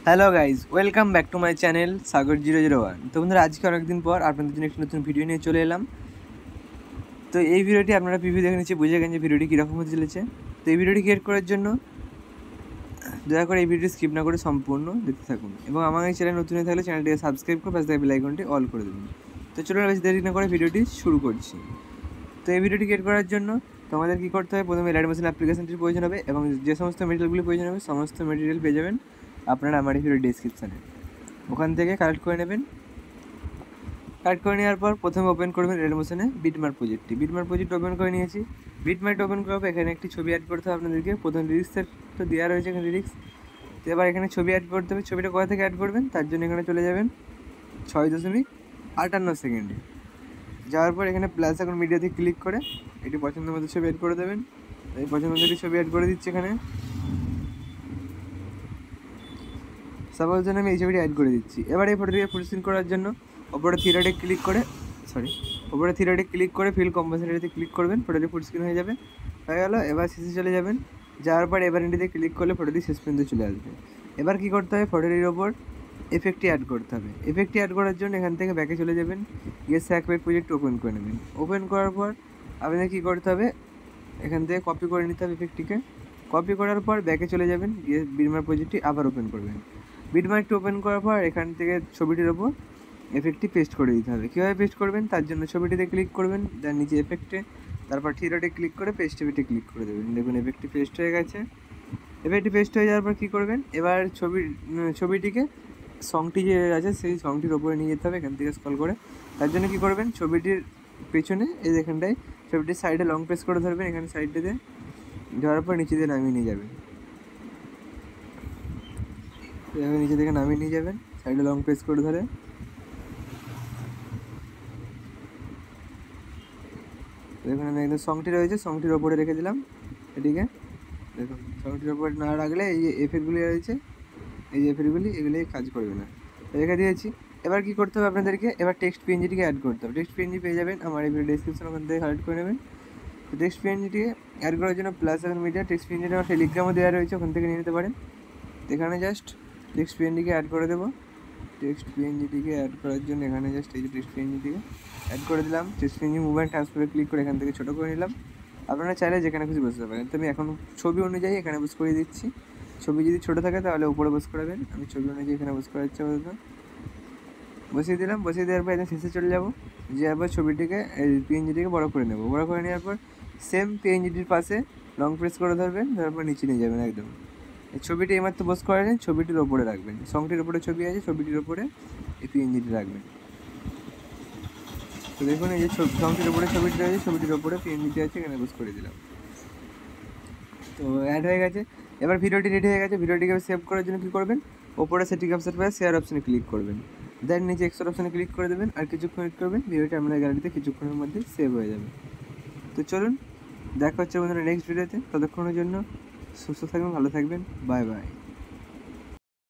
Hello guys, welcome back to my channel Sagar 001। তো বন্ধুরা, আজকে অনেকদিন পর আপনাদের জন্য একটি নতুন ভিডিও নিয়ে চলে এলাম। তো এই ভিডিওটি আপনারা প্রিভিউ দেখে নিচ্ছে বুঝে গেছেন যে ভিডিওটি কীরকম হতে চলেছে। তো এই ভিডিওটি ক্রিয়েট করার জন্য দয়া করে এই ভিডিওটি স্কিপ না করে সম্পূর্ণ দেখতে থাকুন এবং আমার এই চ্যানেল নতুন হয়ে থাকলে চ্যানেলটিকে সাবস্ক্রাইব করে পাশে থাকা বেল আইকনটি অল করে দেবেন। তো চলুন বেশি দেরি না করে ভিডিওটি শুরু করছি। তো এই ভিডিওটি ক্রিয়েট করার জন্য তোমাদের কী করতে হবে, প্রথমে অ্যাডমিশন অ্যাপ্লিকেশনটির প্রয়োজন হবে এবং যে সমস্ত মেটেরিয়ালগুলি প্রয়োজন হবে সমস্ত মেটেরিয়াল পেয়ে যাবেন আপনারা আমার এই ভিডিও ডিসক্রিপশানে। ওখান থেকে কালেক্ট করে নেবেন। কালেক্ট করে নেওয়ার পর প্রথমে ওপেন করবেন অ্যাডমিশনে বিটমার্ক প্রজেক্ট ওপেন করে নিয়েছি। বিটমার্ক ওপেন করার পর এখানে একটি ছবি অ্যাড করতে হবে আপনাদেরকে। প্রথম লিরিক্সের তো দেওয়া রয়েছে এখানে লিরিক্স। তো এবার এখানে ছবি অ্যাড করতে হবে। ছবিটা কোথা থেকে অ্যাড করবেন তার জন্য এখানে চলে যাবেন 6.58 সেকেন্ডে। যাওয়ার পর এখানে প্লাস এখন মিডিয়াতে ক্লিক করে এটি পছন্দ মতো ছবি অ্যাড করে দেবেন। এই পছন্দ মতো ছবি অ্যাড করে দিচ্ছি এখানে। সাপোজ জন্য আমি এই ছবিটি অ্যাড করে দিচ্ছি। এবার এই ফটোটিকে ফুল স্ক্রিন করার জন্য ওপরে থ্রি ডটে ক্লিক করে ফিল কম্পোজিশনটিতে ক্লিক করবেন, ফটোটি ফুল স্ক্রিন হয়ে যাবে। হয়ে গেল। এবার শেষে চলে যাবেন। যাওয়ার পর এবার এটিতে ক্লিক করলে ফটোটি শেষ পর্যন্ত চলে আসবে। এবার কী করতে হবে, ফটোটির ওপর এফেক্টটি অ্যাড করতে হবে। এফেক্টটি অ্যাড করার জন্য এখান থেকে ব্যাকে চলে যাবেন, গিয়ে স্যাকপ্যাক প্রজেক্ট ওপেন করে নেবেন। ওপেন করার পর আপনাদের কী করতে হবে, এখান থেকে কপি করে নিতে হবে এফেক্টটিকে। কপি করার পর ব্যাকে চলে যাবেন, গিয়ে বিটমার্ক প্রজেক্টটি আবার ওপেন করবেন। বিটমার্কটি ওপেন করার পর এখান থেকে ছবিটির ওপর এফেক্টটি পেস্ট করে দিতে হবে। কীভাবে পেস্ট করবেন তার জন্য ছবিটিতে ক্লিক করবেন, তার নিচে এফেক্টে, তারপর থ্রি ডটে ক্লিক করে পেস্ট এফেক্টে ক্লিক করে দেবেন। দেখুন এফেক্টটি পেস্ট হয়ে গেছে। এফেক্টটি পেস্ট হয়ে যাওয়ার পর কী করবেন, এবার ছবিটিকে সংটি যে আছে সেই সংটির ওপরে নিয়ে যেতে হবে এখান থেকে স্ক্রল করে। তার জন্য কী করবেন, ছবিটির পেছনে এই এখানটায় ছবিটির সাইডে লং প্রেস করে ধরবেন, এখানে সাইডটাতে ধরার পর নিচে দিয়ে নামিয়ে নিয়ে যাবেন। এভাবে নিচে থেকে নামিয়ে নিয়ে যাবেন সাইডে লং প্রেস করে ধরে। দেখুন আমি একদম সংটি রয়েছে, সংটির ওপরে রেখে দিলাম এটিকে। দেখুন সংটির ওপরে না রাখলে এই যে এফেক্টগুলি রয়েছে, এই যে এফেক্টগুলি এগুলি কাজ করবে না, রেখে দিয়েছি। এবার কী করতে হবে আপনাদেরকে, এবার টেক্সট পিএনজিটিকে অ্যাড করতে হবে। টেক্সট পিএনজি পেয়ে যাবেন আমার এই ভিডিও ডেসক্রিপশন, ওখান থেকে কালেক্ট করে নেবেন। তো টেক্সট পিএনজিটিকে অ্যাড করার জন্য প্লাস এখন মিডিয়া টেক্সট পিএনজিটা আমার টেলিগ্রামও দেওয়া রয়েছে, ওখান থেকে নিয়ে নিতে পারেন। এখানে জাস্ট টেক্সট পিএনজিকে অ্যাড করে দেবো। টেক্সট পিএনজিটিকে অ্যাড করার জন্য এখানে জাস্ট এই যে টেক্সট পিএনজিটিকে অ্যাড করে দিলাম। টেক্সট পিএনজি মুভ অ্যান্ড ট্রান্সফারে ক্লিক করে এখান থেকে ছোটো করে নিলাম। আপনারা চাইলে যেখানে খুশি বসতে পারেন। তো আমি এখন ছবি অনুযায়ী এখানে বস করে দিচ্ছি। ছবি যদি ছোটো থাকে তাহলে উপরে বস করাবেন, আমি ছবি অনুযায়ী এখানে বস করা ইচ্ছা বলতো বসিয়ে দিলাম। বসিয়ে দেওয়ার পর একদম শেষে চলে যাবো। যাওয়ার পর ছবিটিকে পিএনজিটিকে বড় করে নেবো। বড় করে নেওয়ার পর সেম পিএনজিটির পাশে লং প্রেস করে ধরবেন, ধরার পর নিচে নিয়ে যাবেন একদম। এই ছবিটি এইমাত্র বস করে নিন, ছবিটির ওপরে রাখবেন। সংটির ওপরে ছবি আছে, ছবিটির ওপরে এই পিএনজিটি রাখবেন। তো দেখুন এই যে সংটির ওপরে ছবিটি রয়েছে, ছবিটির ওপরে পিএনজিটি আছে, এখানে বস করে দিলাম। তো অ্যাড হয়ে গেছে। এবার ভিডিওটি রেডি হয়ে গেছে। ভিডিওটিকে সেভ করার জন্য কী করবেন, ওপরে সেটিং অপশন পায় শেয়ার অপশানে ক্লিক করবেন, দেন নিচে এক্সট্রা অপশানে ক্লিক করে দেবেন আর কিছুক্ষণ ওয়েট করবেন। ভিডিওটি আপনার গ্যালারিতে কিছুক্ষণের মধ্যে সেভ হয়ে যাবে। তো চলুন দেখা হচ্ছে বন্ধুরা নেক্সট ভিডিওতে। ততক্ষণের জন্য সুস্থ থাকবেন, ভালো থাকবেন, বাই বাই।